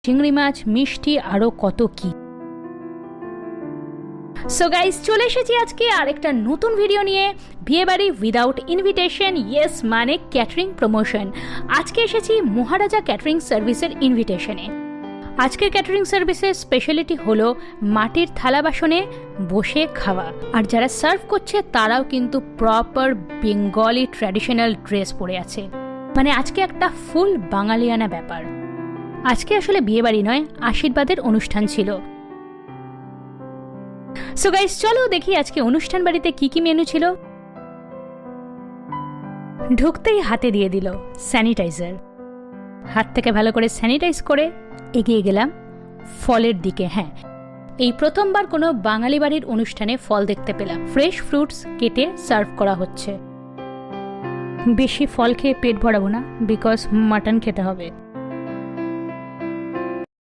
চিংড়ি মাছ, মিষ্টি, আরও কত কি। সো গাইস, চলে এসেছি আজকে আরেকটা নতুন ভিডিও নিয়ে, বিয়েবাড়ি উইদাউট ইনভিটেশন, ইয়েস মানে ক্যাটারিং প্রমোশন। আজকে এসেছি মহারাজা ক্যাটারিং সার্ভিসের ইনভিটেশনে। আজকের ক্যাটারিং সার্ভিসের স্পেশালিটি হলো মাটির থালা বাসনে বসে খাওয়া, আর যারা সার্ভ করছে তারাও কিন্তু প্রপার বেঙ্গলি ট্র্যাডিশনাল ড্রেস পরে আছে। মানে আজকে একটা ফুল বাঙালিয়ানা ব্যাপার। আজকে আসলে বিয়েবাড়ি নয়, আশীর্বাদের অনুষ্ঠান ছিল। সো গাইস, চলো দেখি আজকে অনুষ্ঠান বাড়িতে কি কি মেনু ছিল। ঢুকতেই হাতে দিয়ে দিল স্যানিটাইজার। হাত থেকে ভালো করে স্যানিটাইজ করে এগিয়ে গেলাম ফলের দিকে। হ্যাঁ, এই প্রথমবার কোনো বাঙালি বাড়ির অনুষ্ঠানে ফল দেখতে পেলাম। ফ্রেশ ফ্রুটস কেটে সার্ভ করা হচ্ছে। বেশি ফল খেয়ে পেট ভরাবো না, বিকজ মাটন খেতে হবে।